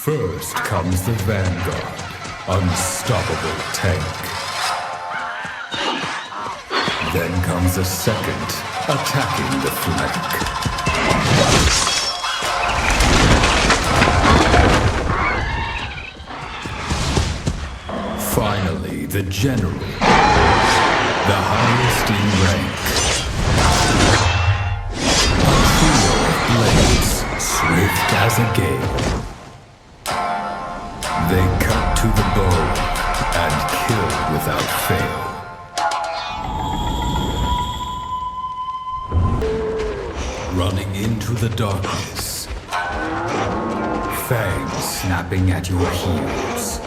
First comes the Vanguard, unstoppable tank. Then comes a second, attacking the flank. Finally, the General, the highest in rank. A trio of blades, swift as a gale. They cut to the bone and kill without fail. Running into the darkness, fangs snapping at your heels.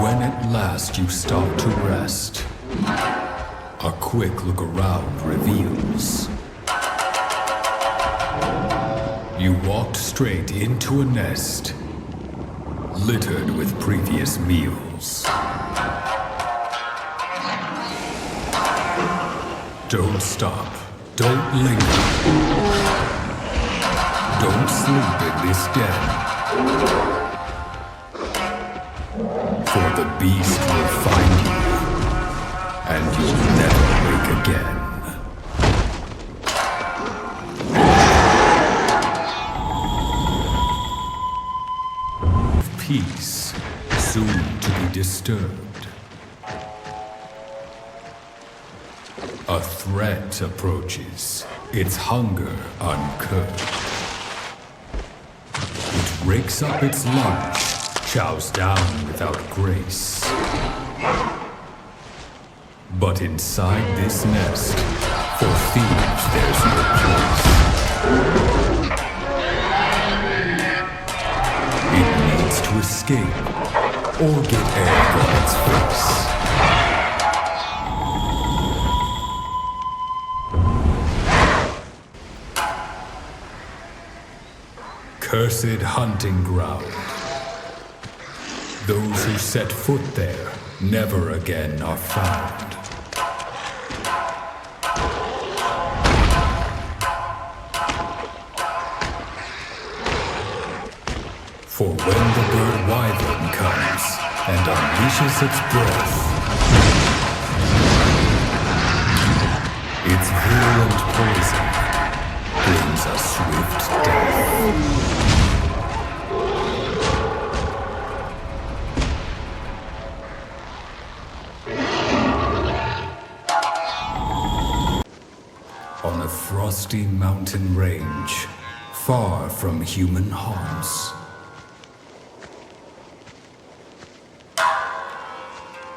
When at last you stop to rest, a quick look around reveals you walked straight into a nest littered with previous meals. Don't stop. Don't linger. Don't sleep in this den. For the beast will find you, and you'll never wake again. Peace, soon to be disturbed. A threat approaches, its hunger uncurbed. It rakes up its lunch, chows down without grace. But inside this nest, for thieves there's no place. It needs to escape, or get air on its face. Cursed hunting ground. Those who set foot there never again are found. For when the bird wyvern comes and unleashes its breath, its virulent poison brings a swift death. On a frosty mountain range, far from human haunts,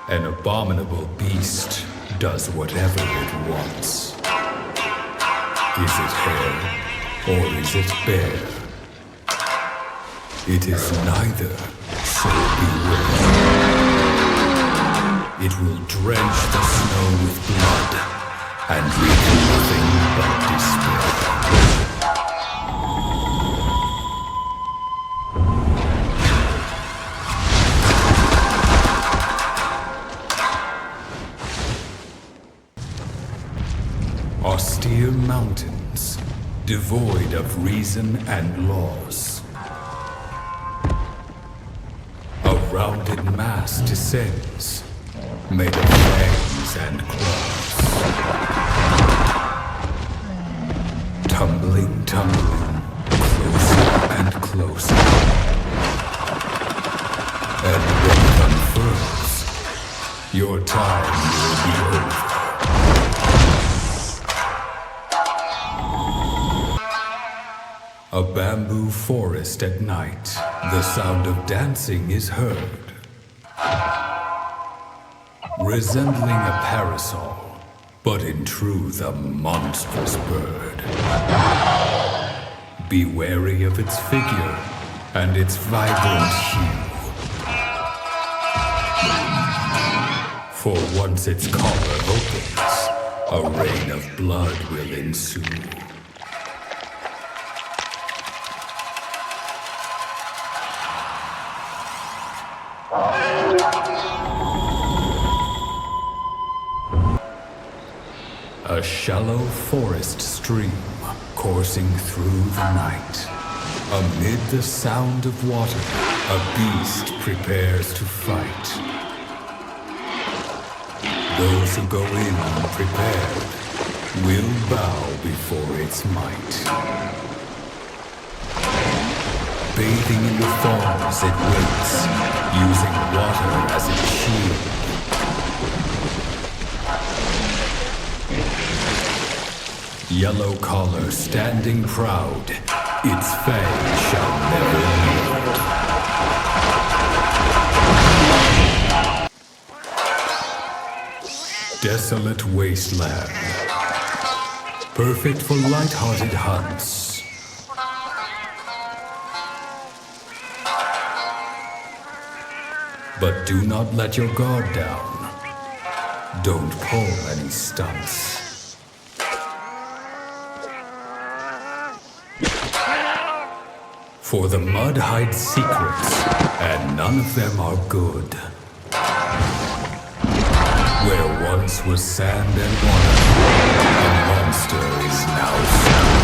an abominable beast does whatever it wants. Is it hare, or is it bear? It is neither, so beware. It will drench the snow with blood, and leave nothing but despair. Austere mountains, devoid of reason and laws. A rounded mass descends, made of fangs and claws. Tumbling, closer and closer. And when it unfurls, your time will be over. A bamboo forest at night, the sound of dancing is heard. Resembling a parasol, but in truth a monstrous bird. Be wary of its figure and its vibrant hue. For once its collar opens, a rain of blood will ensue. A shallow forest stream coursing through the night. Amid the sound of water, a beast prepares to fight. Those who go in unprepared will bow before its might. Bathing in the thorns it waits, using water as its shield. Yellow collar standing proud, its fang shall never yield. Desolate wasteland, perfect for light-hearted hunts. But do not let your guard down. Don't pull any stunts. For the mud hides secrets, and none of them are good. Where once was sand and water, a monster is now found.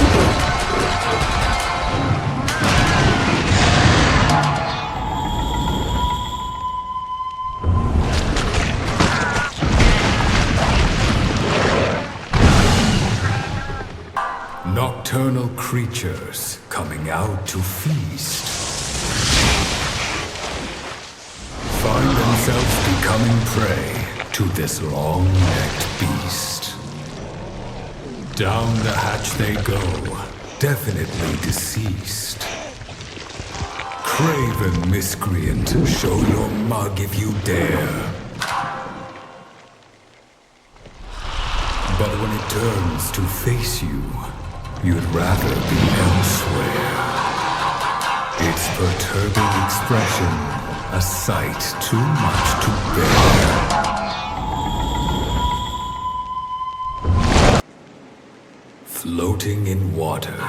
Nocturnal creatures coming out to feast. Find themselves becoming prey to this long-necked beast. Down the hatch they go, definitely deceased. Craven miscreant, show your mug if you dare. But when it turns to face you, you'd rather be elsewhere. Its perturbing expression, a sight too much to bear. Floating in water,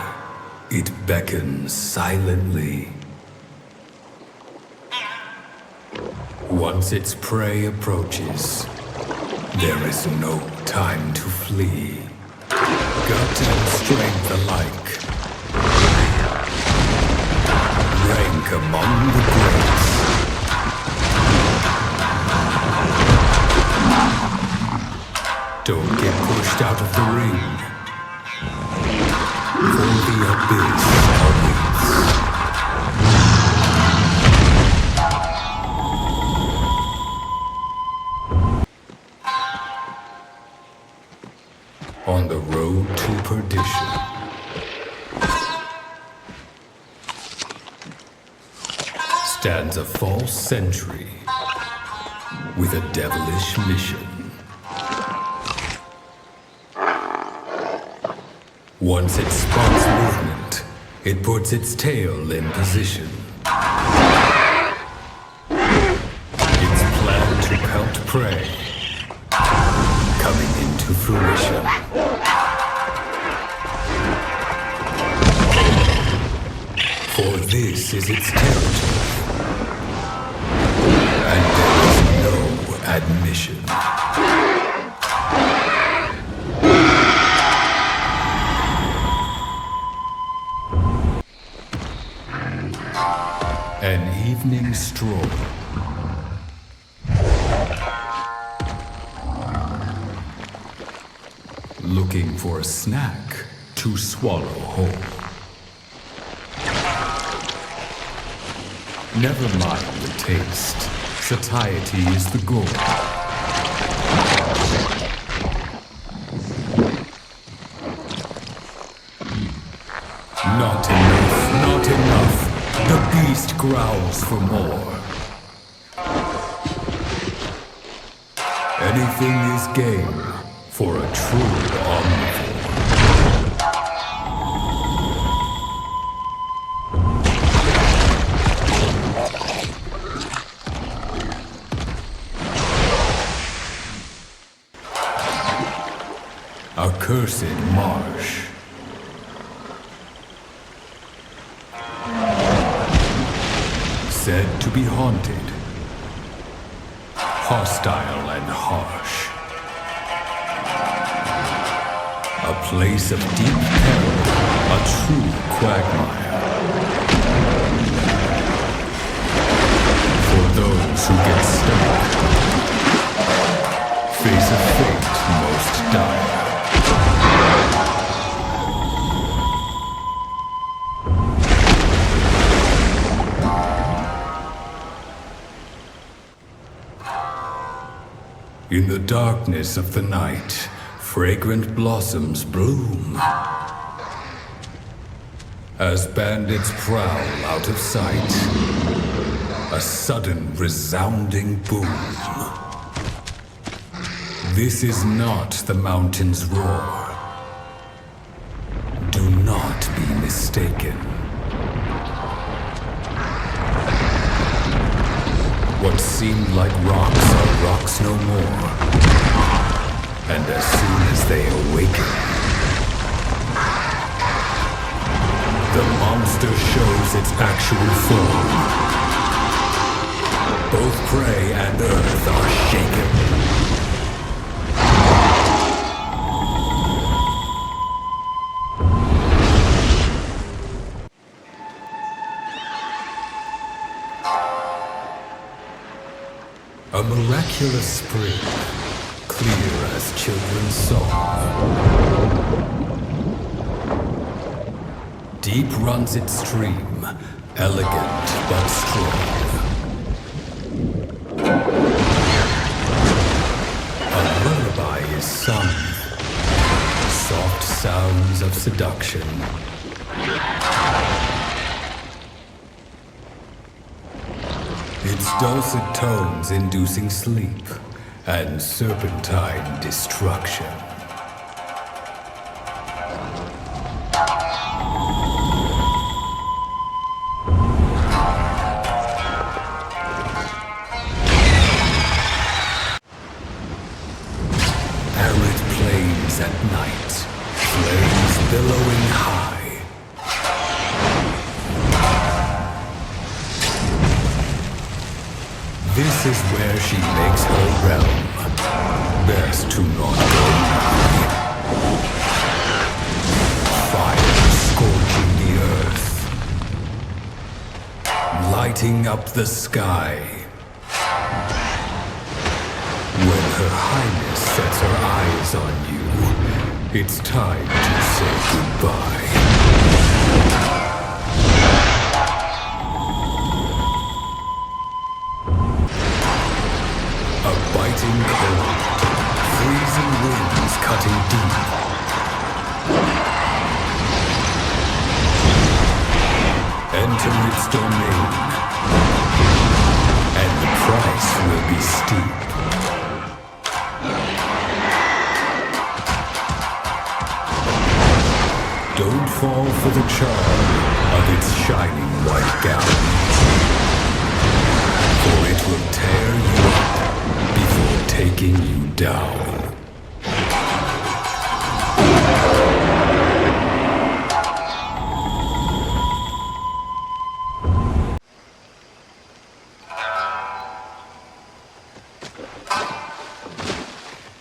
it beckons silently. Once its prey approaches, there is no time to flee. Gut and strength alike. Rank among the greats. Don't get pushed out of the ring. For the abyss awaits. On the road to perdition. Stands a false sentry with a devilish mission. Once it spots movement, it puts its tail in position. Its plan to pelt prey coming into fruition. For this is its territory, and there is no admission. An evening stroll. Looking for a snack to swallow whole. Never mind the taste. Satiety is the goal. Not enough, not enough. The beast growls for more. Anything is game for a true omnivore. Accursed marsh. Said to be haunted, hostile and harsh. A place of deep peril, A true quagmire. For those who get stuck, face a fate most dire. In the darkness of the night, fragrant blossoms bloom. As bandits prowl out of sight, a sudden resounding boom. This is not the mountain's roar. Do not be mistaken. What seemed like rocks are rocks no more. And as soon as they awaken, the monster shows its actual form. Both prey and earth are shaken. A miraculous spring, clear as children's song. Deep runs its stream, elegant but strong. A lullaby is sung, soft sounds of seduction. Its dulcet tones inducing sleep and serpentine destruction. Arid plains at night, flames billowing high. This is where she makes her realm. Best to not go nigh. Fire scorching the earth, lighting up the sky. When Her Highness sets her eyes on you, it's time to say goodbye. Biting cold, freezing winds cutting deep. Enter its domain, and the price will be steep. Don't fall for the charm of its shining white gown, for it will tear you up before taking you down.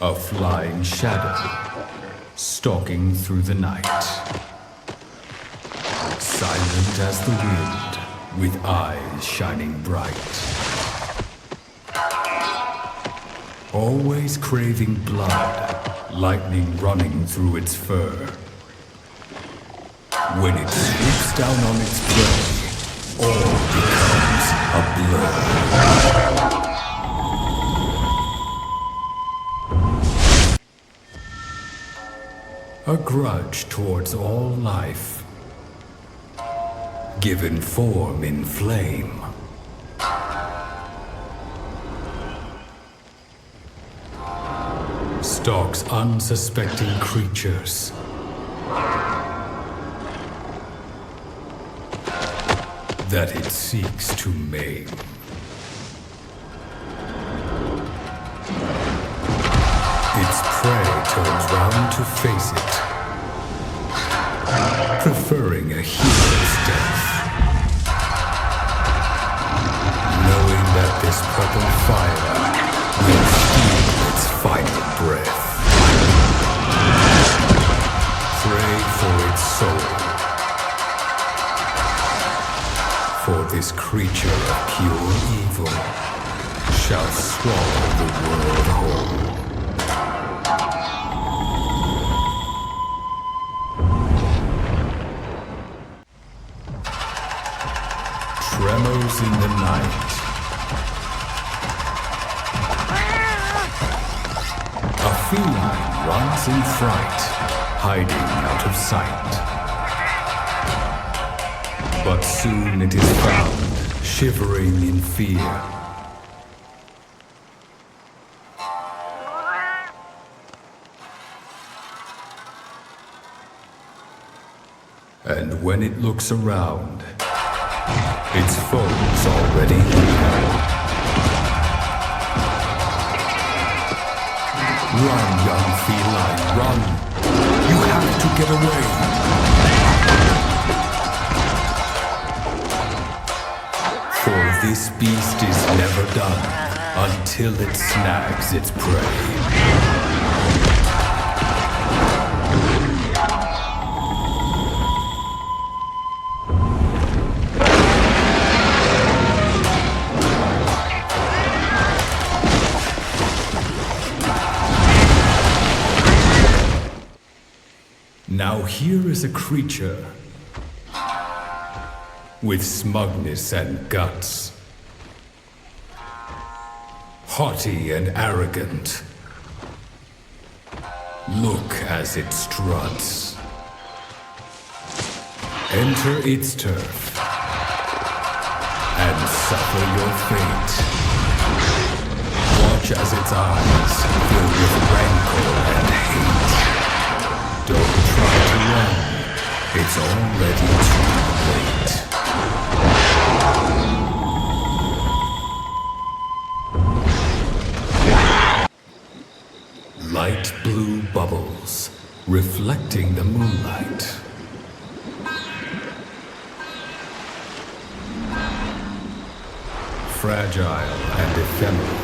A flying shadow, stalking through the night. Silent as the wind, with eyes shining bright. Always craving blood, lightning running through its fur. When it swoops down on its prey, all becomes a blur. A grudge towards all life, given form in flame. Stalks unsuspecting creatures. That it seeks to maim. Its prey turns round to face it, preferring a hero's death, knowing that this purple fire will steal its final breath. Pray for its soul. this creature of pure evil shall swallow the world whole. Tremors in the night. A feline runs in fright, hiding out of sight. But soon it is found, shivering in fear. And when it looks around, its foes already here. Run, young feline, run! You have to get away! For this beast is never done until it snags its prey. Now here is a creature with smugness and guts, haughty and arrogant. Look as it struts. Enter its turf and suffer your fate. Watch as its eyes fill with rancor and hate. Don't try to run. It's already too late. Light blue bubbles, reflecting the moonlight. Fragile and ephemeral,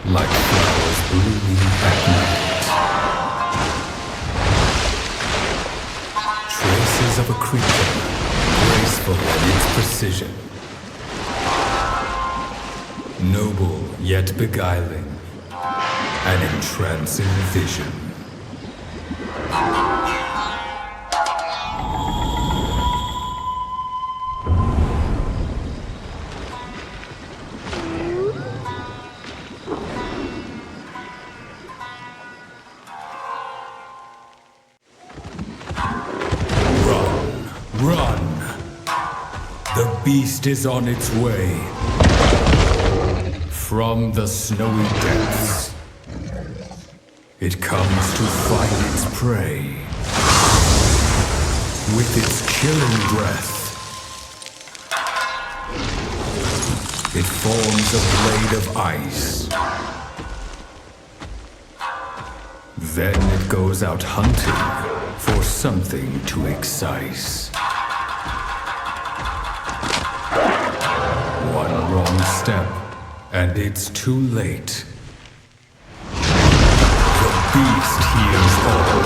like flowers blooming at night. Traces of a creature, graceful in its precision. Noble yet beguiling, an entrancing vision. Run! The beast is on its way. From the snowy depths, it comes to find its prey. With its chilling breath, it forms a blade of ice. Then it goes out hunting for something to excise. One wrong step, and it's too late. The beast hears all,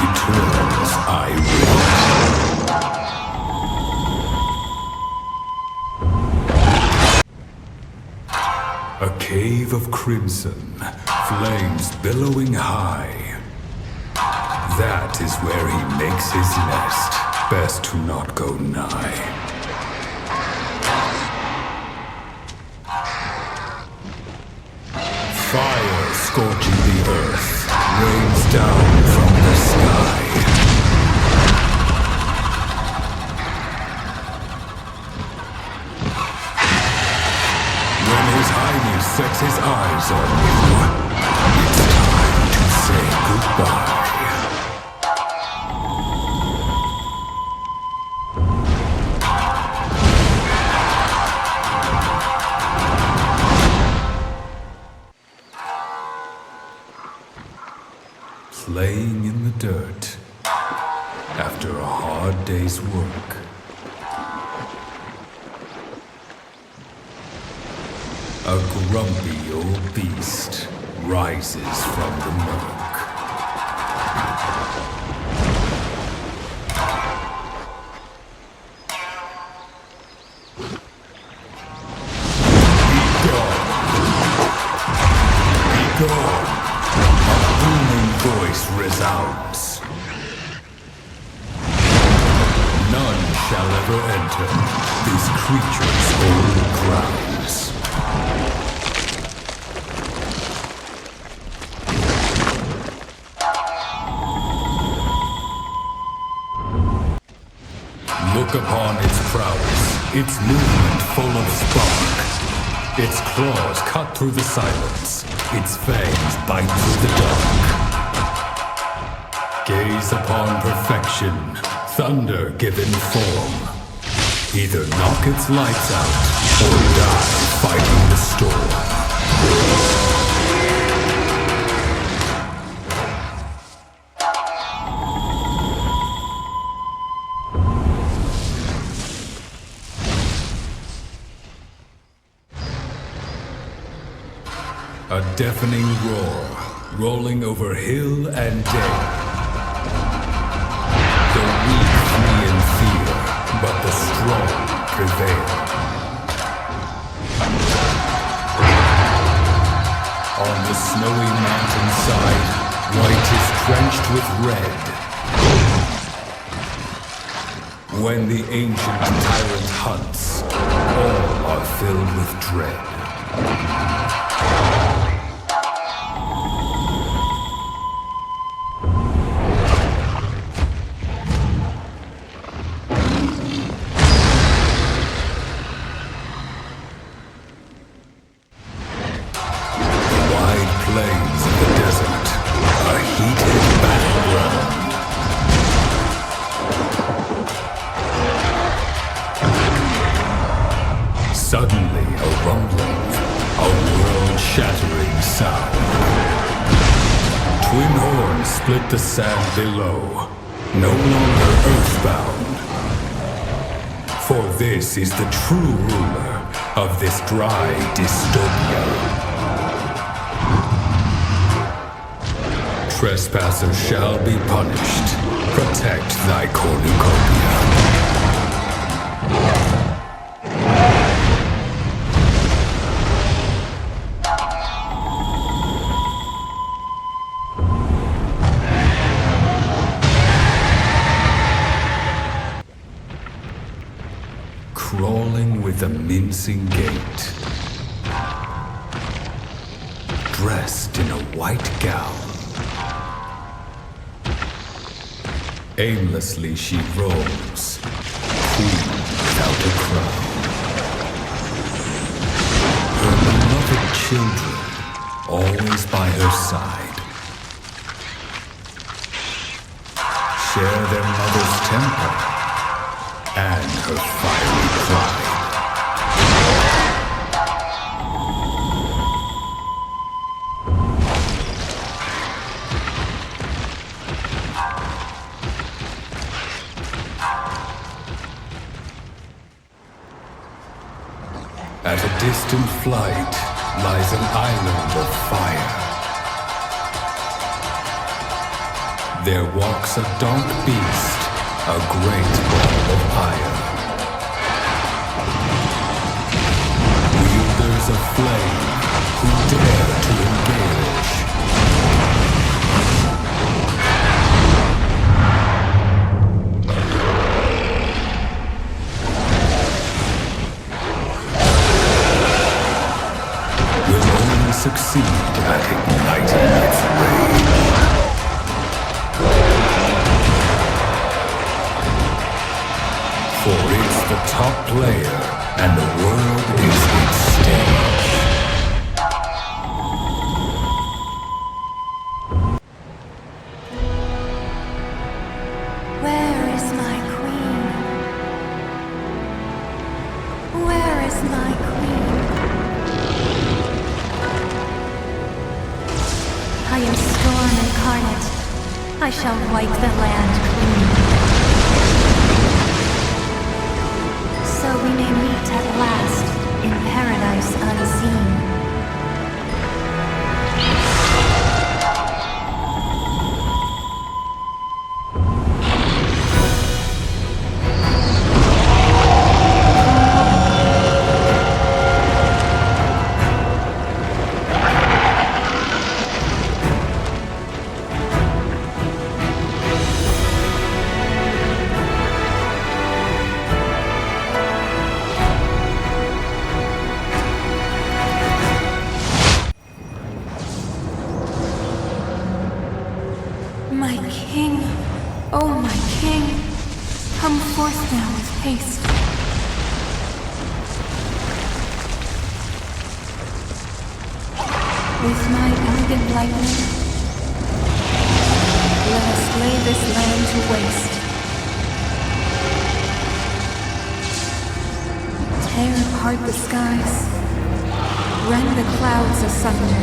returns I will. A cave of crimson, flames billowing high. That is where he makes his nest. Best to not go nigh. Fire scorching the earth, rains down from the sky. When His Highness sets his eyes on you, it's time to say goodbye. Laying in the dirt after a hard day's work. A grumpy old beast rises from the murk. never enter. These creatures hold grounds. Look upon its prowess, its movement full of spark. Its claws cut through the silence, its fangs bite through the dark. Gaze upon perfection, thunder given form. Either knock its lights out, or die fighting the storm. A deafening roar, rolling over hill and dale. The weak flee in fear, but the strong prevail. On the snowy mountainside, white is drenched with red. When the ancient tyrant hunts, all are filled with dread. Suddenly, a rumbling, a world-shattering sound. Twin horns split the sand below, no longer earthbound. For this is the true ruler of this dry dystopia. Trespassers shall be punished. Protect thy cornucopia. Crawling with a mincing gait, dressed in a white gown. Aimlessly she roams, queen without a crown. Her beloved children, always by her side, share their mother's temper and her fiery pride. At a distant flight lies an island of fire. There walks a dark beast, a great ball of iron. Wielders of flame who dare to engage. Will only succeed at igniting its rage. For it's the top player, and the world is its stage. Where is my queen? Where is my queen? I am storm incarnate. I shall wipe the land clean. So we may meet at last in paradise unseen. Come forth now with haste. With my elegant lightning, let us lay this land to waste. Tear apart the skies, rend the clouds asunder.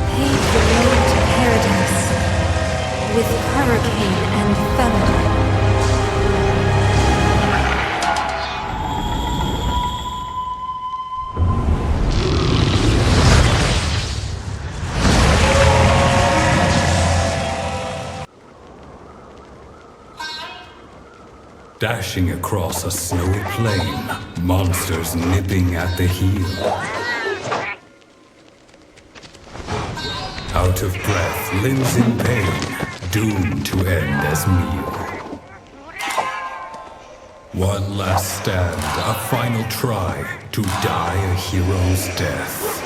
Pave the road to paradise with hurricane and thunder. Dashing across a snowy plain, monsters nipping at the heel. Out of breath, limbs in pain, doomed to end as meal. One last stand, a final try to die a hero's death.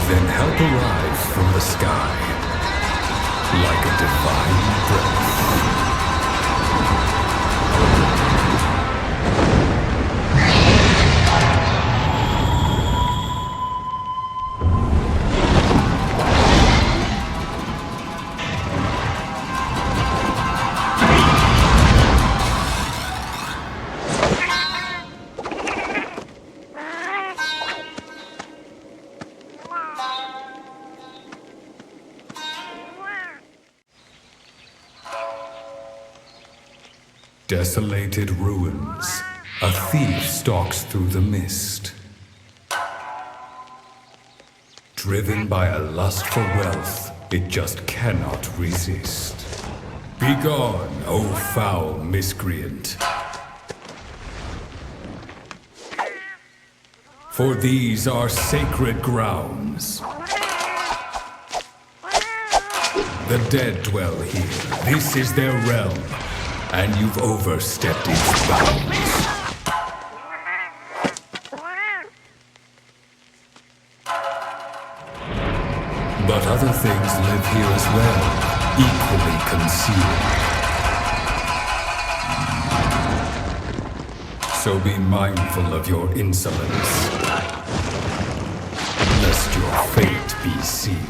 Then help arrives from the sky. Like a divine breath. Desolated ruins. A thief stalks through the mist. Driven by a lust for wealth, it just cannot resist. Begone, O foul miscreant. For these are sacred grounds. The dead dwell here. This is their realm. And you've overstepped its bounds. But other things live here as well, equally concealed. So be mindful of your insolence, lest your fate be sealed.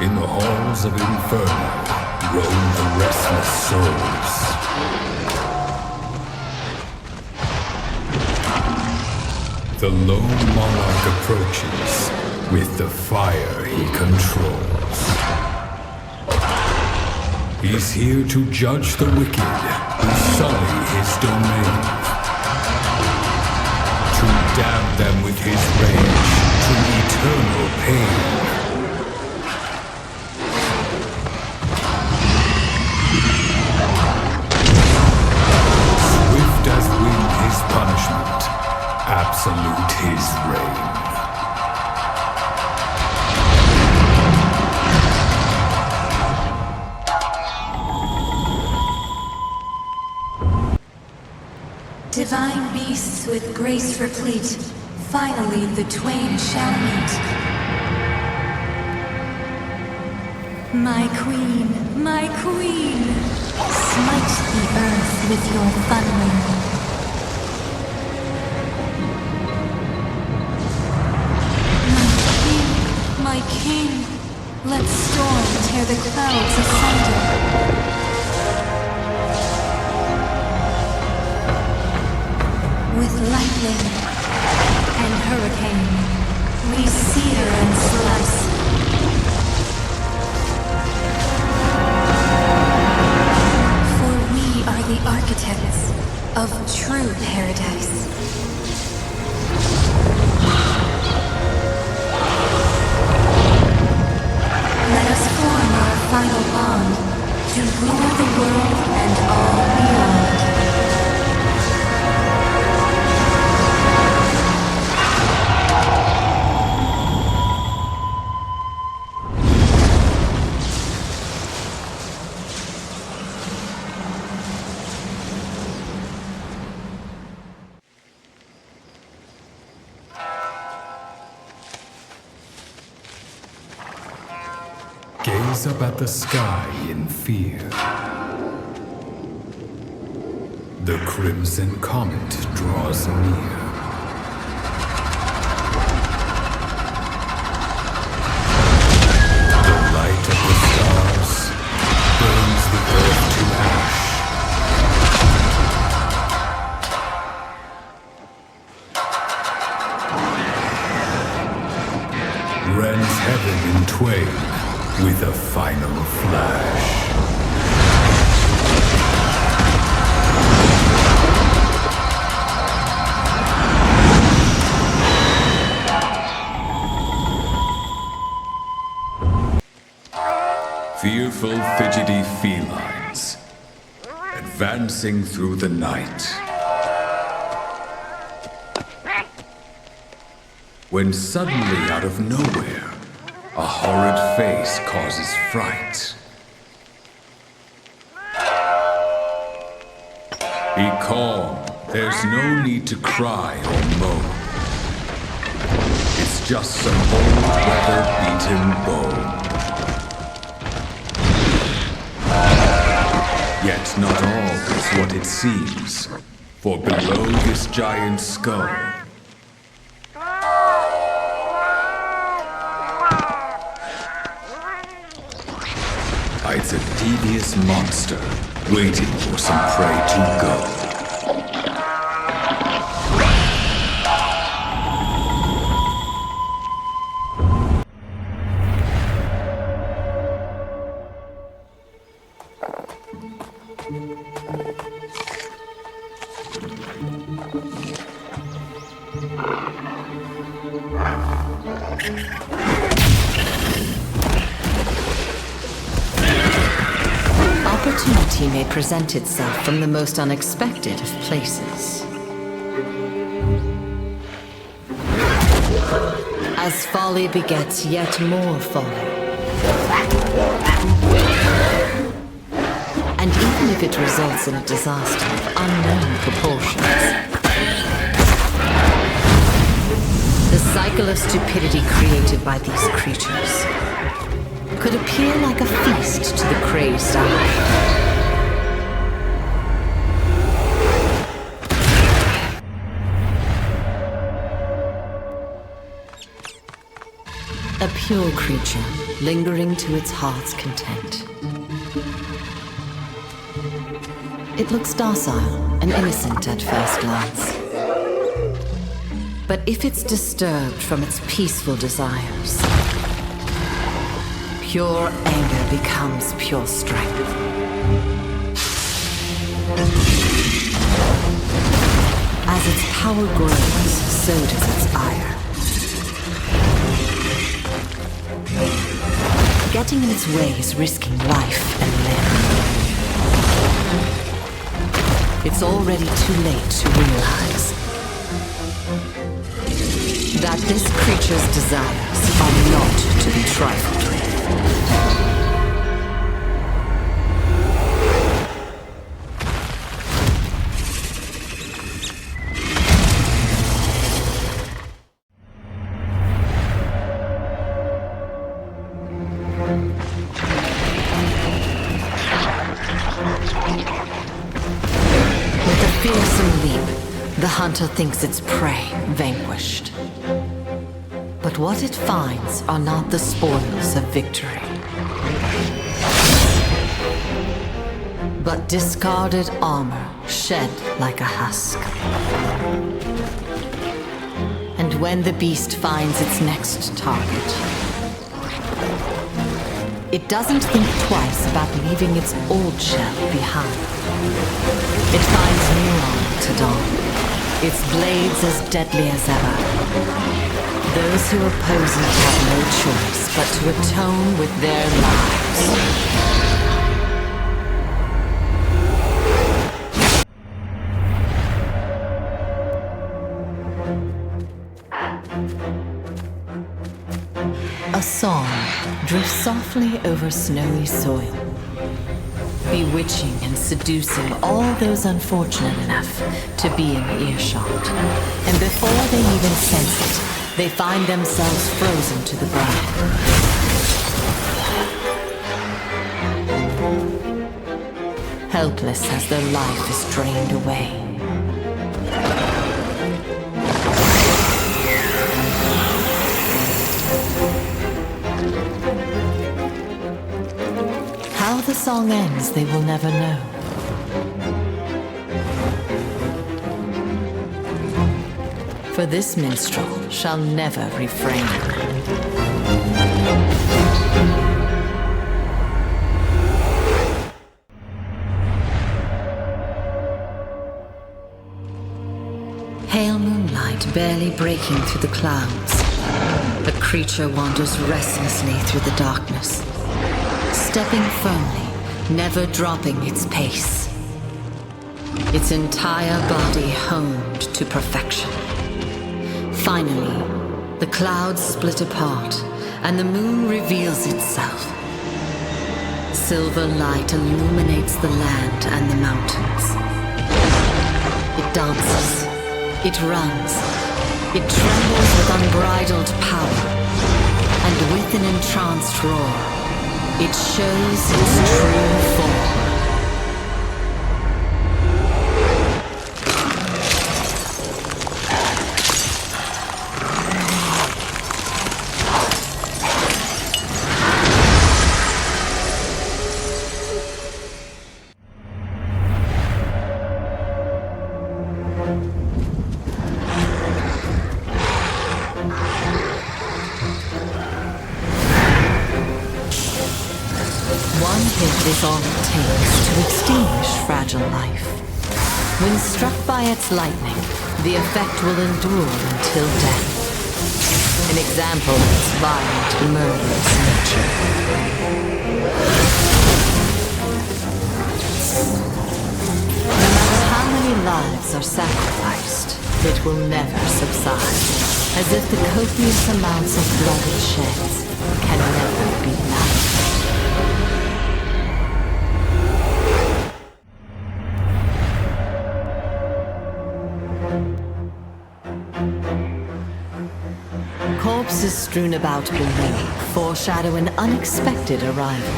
In the halls of Inferno roam the restless souls. The lone monarch approaches with the fire he controls. He's here to judge the wicked who sully his domain. To damn them with his rage to eternal pain. Punishment, absolute his reign. Divine beasts with grace replete, finally the twain shall meet. My queen, smite the earth with your thunder. My king, let storm tear the clouds asunder. With lightning and hurricane, we sear and slice. For we are the architects of true paradise. Let us form our final bond to rule the world and all beyond. gaze up at the sky in fear. The crimson comet draws near. The light of the stars burns the earth to ash. Rends heaven in twain with a final flash. Fearful, fidgety felines, advancing through the night. When suddenly, out of nowhere, a horrid face causes fright. Be calm. There's no need to cry or moan. It's just some old weather-beaten bone. Yet not all is what it seems, for below this giant skull hides a devious monster waiting for some prey to go. Opportunity may present itself from the most unexpected of places. As folly begets yet more folly. And even if it results in a disaster of unknown proportions, the cycle of stupidity created by these creatures could appear like a feast to the crazed eye. A pure creature, lingering to its heart's content. It looks docile and innocent at first glance. But if it's disturbed from its peaceful desires, pure anger becomes pure strength. As its power grows, so does its ire. Getting in its way is risking life and limb. It's already too late to realize that this creature's desires are not to be trifled with. The hunter thinks its prey vanquished. But what it finds are not the spoils of victory, but discarded armor shed like a husk. And when the beast finds its next target, it doesn't think twice about leaving its old shell behind. It finds new armor to don. Its blades as deadly as ever. Those who oppose it have no choice but to atone with their lives. A song drifts softly over snowy soil, bewitching and seducing all those unfortunate enough to be in earshot. And before they even sense it, they find themselves frozen to the ground. helpless as their life is drained away. How the song ends, they will never know. For this minstrel shall never refrain. Pale moonlight barely breaking through the clouds. A creature wanders restlessly through the darkness, stepping firmly, never dropping its pace. Its entire body honed to perfection. Finally, the clouds split apart, and the moon reveals itself. Silver light illuminates the land and the mountains. It dances. It runs. It trembles with unbridled power. And with an entranced roar, it shows its true form. Is all it takes to extinguish fragile life. When struck by its lightning, the effect will endure until death. An example of its violent, murderous nature. No matter how many lives are sacrificed, it will never subside, as if the copious amounts of blood it sheds can never be matched. Corpses strewn about below foreshadow an unexpected arrival.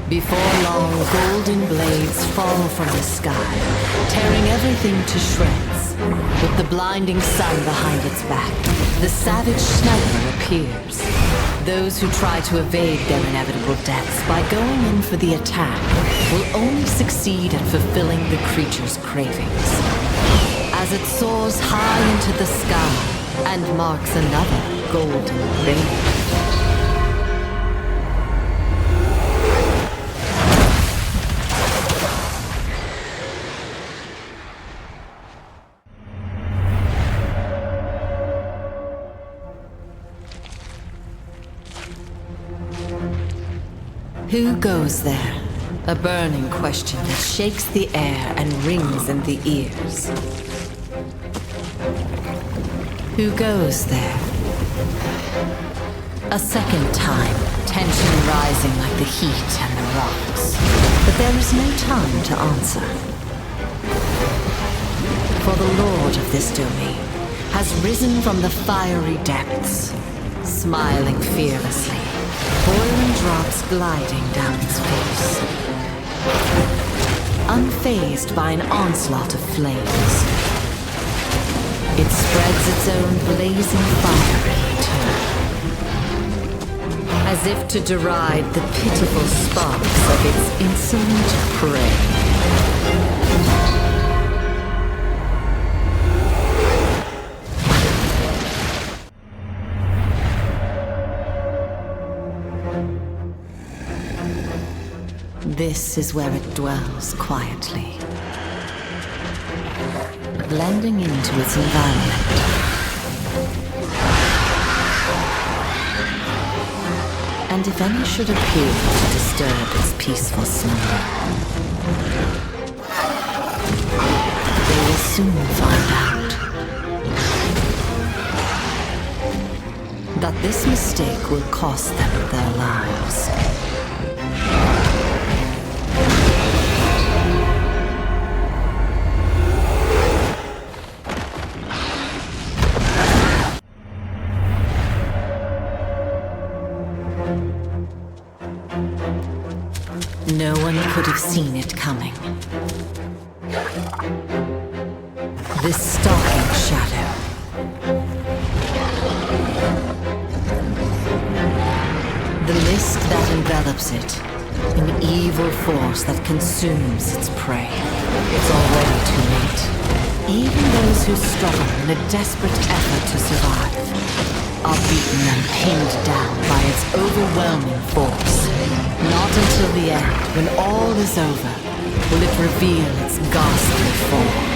Before long, golden blades fall from the sky, tearing everything to shreds. With the blinding sun behind its back, the savage sniper appears. Those who try to evade their inevitable deaths by going in for the attack will only succeed at fulfilling the creature's cravings. As it soars high into the sky, and marks another golden rainbow. Who goes there? A burning question that shakes the air and rings in the ears. Who goes there? A second time, tension rising like the heat and the rocks. But there is no time to answer. For the lord of this domain has risen from the fiery depths, smiling fearlessly, boiling drops gliding down its face. Unfazed by an onslaught of flames, it spreads its own blazing fire in return, as if to deride the pitiful sparks of its insolent prey. This is where it dwells quietly, blending into its environment. And if any should appear to disturb its peaceful slumber, they will soon find out that this mistake will cost them their lives. No one could have seen it coming. This stalking shadow. The mist that envelops it. An evil force that consumes its prey. It's already too late. Even those who struggle in a desperate effort to survive are beaten and pinned down by its overwhelming force. Not until the end, when all is over, will it reveal its ghastly form.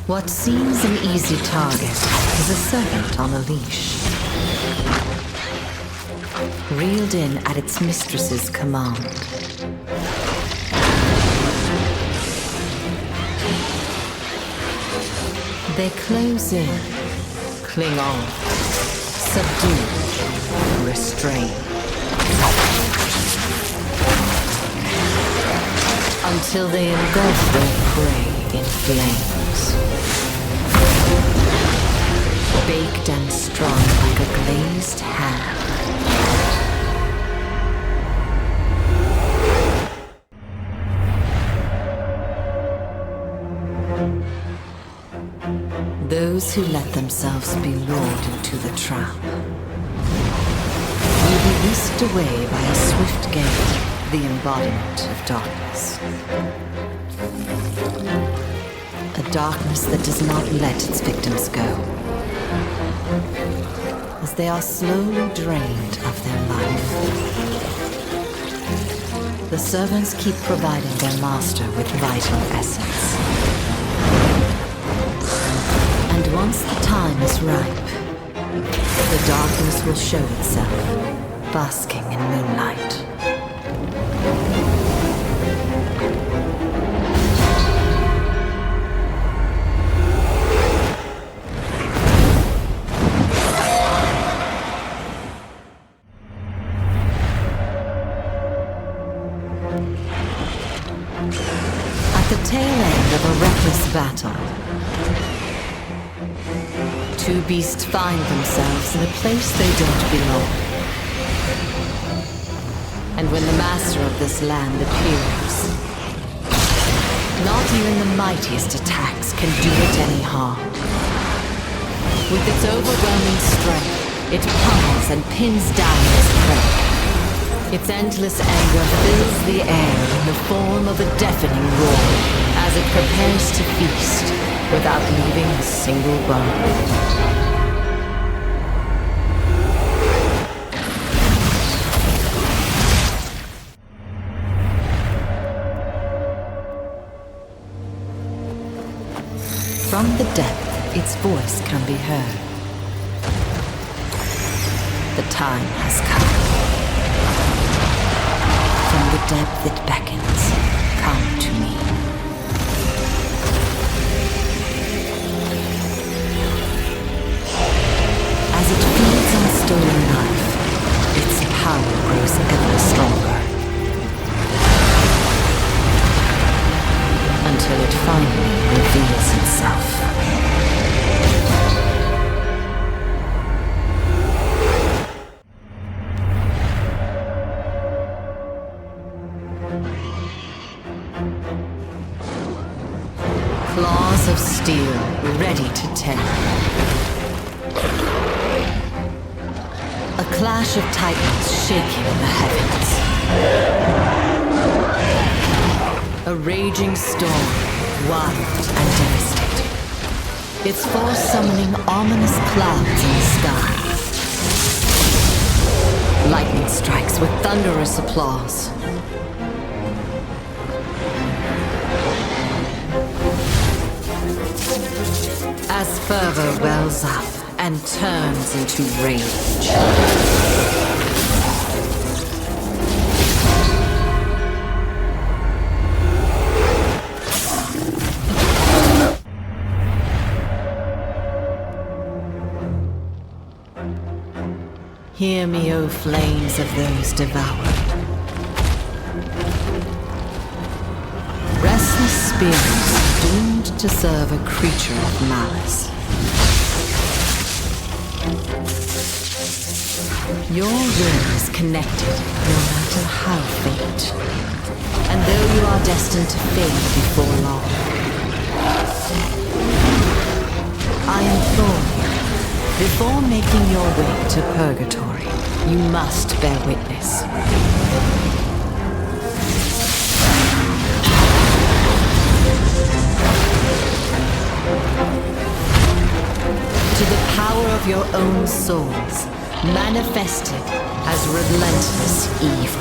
What seems an easy target is a serpent on a leash. Reeled in at its mistress's command. They close in, cling on, subdue, restrain. Until they engulf their prey in flames. Baked and strong like a glazed ham. Those who let themselves be lured into the trap will be whisked away by a swift gale, the embodiment of darkness. A darkness that does not let its victims go, as they are slowly drained of their life. The servants keep providing their master with vital essence. And once the time is ripe, the darkness will show itself, basking in moonlight. Battle. Two beasts find themselves in a place they don't belong. And when the master of this land appears, not even the mightiest attacks can do it any harm. With its overwhelming strength, it pummels and pins down its prey. Its endless anger fills the air in the form of a deafening roar as it prepares to feast without leaving a single bone. From the depth, its voice can be heard. The time has come. From the depth it beckons, come to me. As it feeds on stolen life, its power grows ever stronger. Until it finally reveals itself. Claws of steel, ready to tear. A clash of titans shaking the heavens. A raging storm, wild and devastating. Its force summoning ominous clouds in the sky. Lightning strikes with thunderous applause. As fervor wells up and turns into rage. Hear me, O flames of those devoured. Restless spirits doomed to serve a creature of malice. Your will is connected no matter how faint. And though you are destined to fade before long, I implore you, before making your way to purgatory, you must bear witness. To the power of your own souls, manifested as relentless evil.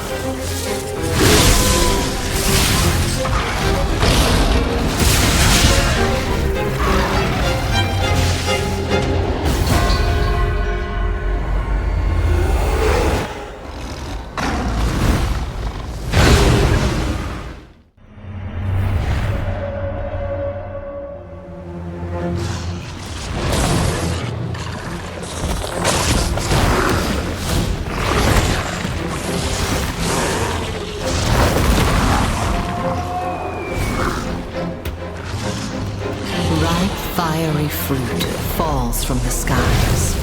Fiery fruit falls from the skies,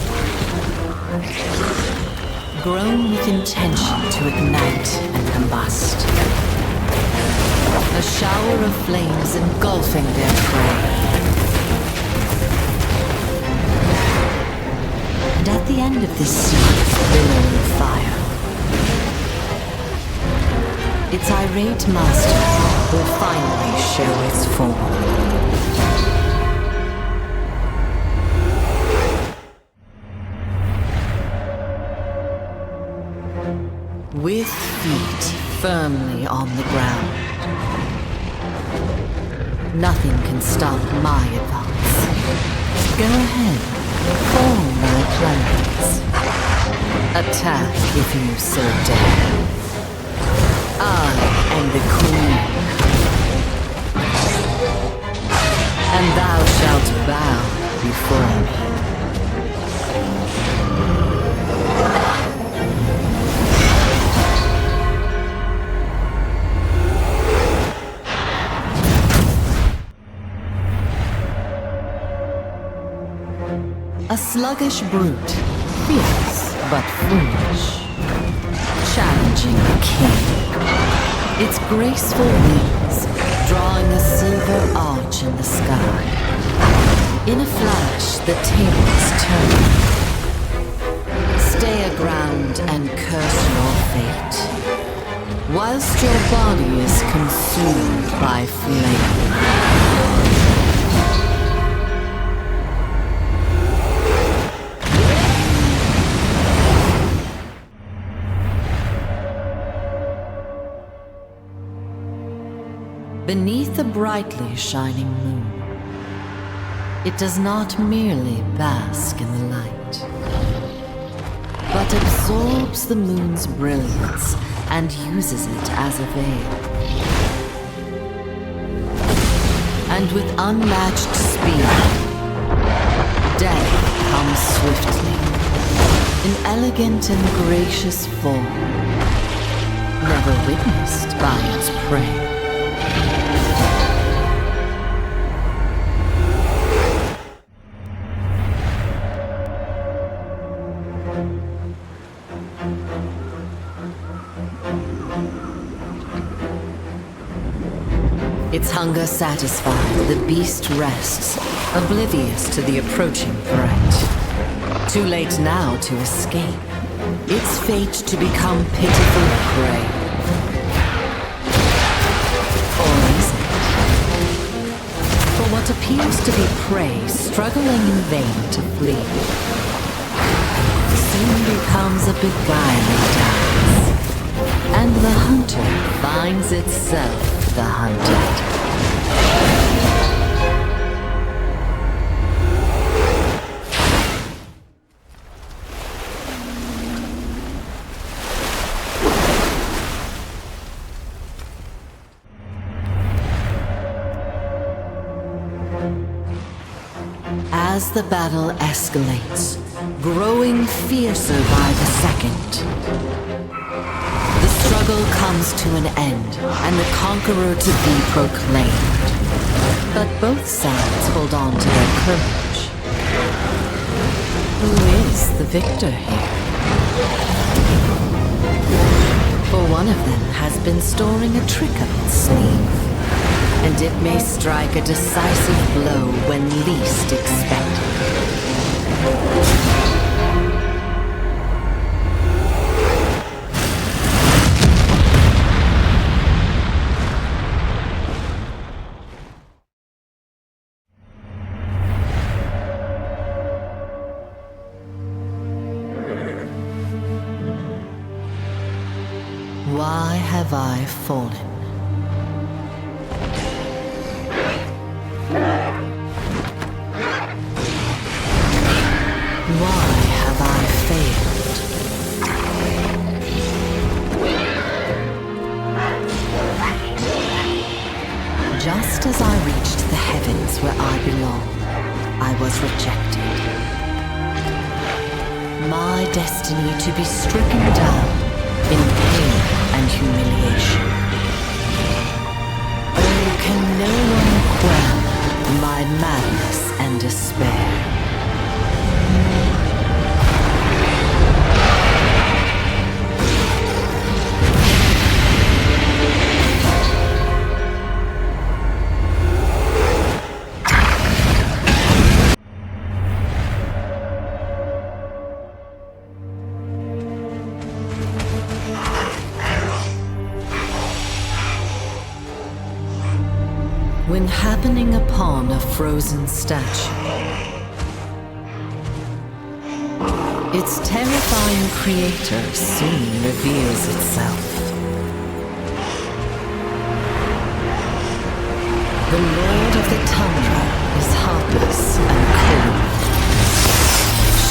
grown with intention to ignite and combust. A shower of flames engulfing their prey. And at the end of this sea of billowing fire, its irate master will finally show its form. With feet firmly on the ground, nothing can stop my advance. Go ahead, form my plans. Attack if you so dare. I am the queen, and thou shalt bow before me. A sluggish brute, fierce but foolish, challenging a king, its graceful wings drawing a silver arch in the sky. In a flash, the tables turn. Stay aground and curse your fate, whilst your body is consumed by flame. Beneath a brightly shining moon, it does not merely bask in the light, but absorbs the moon's brilliance and uses it as a veil. And with unmatched speed, death comes swiftly, in elegant and gracious form, never witnessed by its prey. Its hunger satisfied, the beast rests, oblivious to the approaching threat. Too late now to escape, its fate to become pitiful prey. Or is it? For what appears to be prey struggling in vain to flee, soon becomes a beguiling dance, and the hunter finds itself the hunted. As As the battle escalates, growing fiercer by the second, the struggle comes to an end, and the conqueror to be proclaimed. But both sides hold on to their courage. Who is the victor here? For one of them has been storing a trick up its sleeve, and it may strike a decisive blow when least expected. Why have I fallen? Why have I failed? Just as I reached the heavens where I belong, I was rejected. My destiny to be stricken down in pain and humiliation. Oh, can no one quell my madness and despair? When happening upon a frozen statue, its terrifying creator soon reveals itself. The Lord of the Tundra is heartless and cold,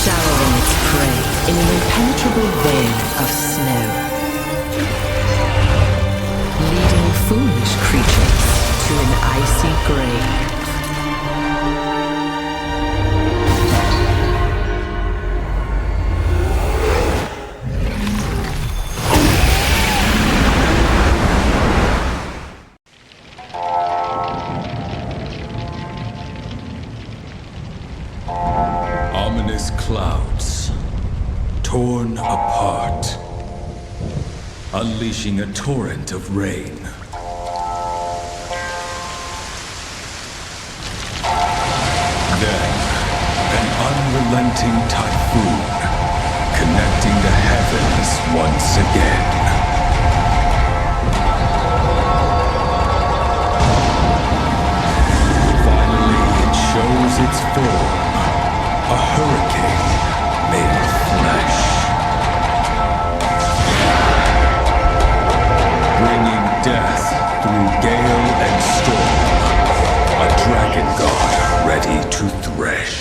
showering its prey in an impenetrable veil of snow, leading foolish creatures to an icy grave. Ominous clouds, torn apart, unleashing a torrent of rain. Then, an unrelenting typhoon, connecting the heavens once again. Finally, it shows its form, a hurricane made of flesh. Bringing death through gale and storm, a dragon god ready to thresh.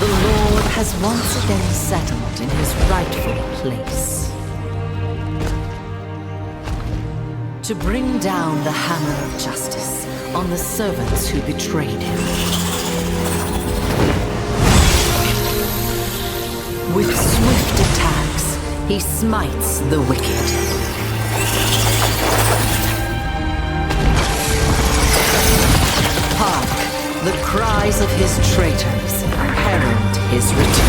The Lord has once again settled in his rightful place, to bring down the hammer of justice on the servants who betrayed him. With swift attacks, he smites the wicked. Hark, the cries of his traitors herald his return.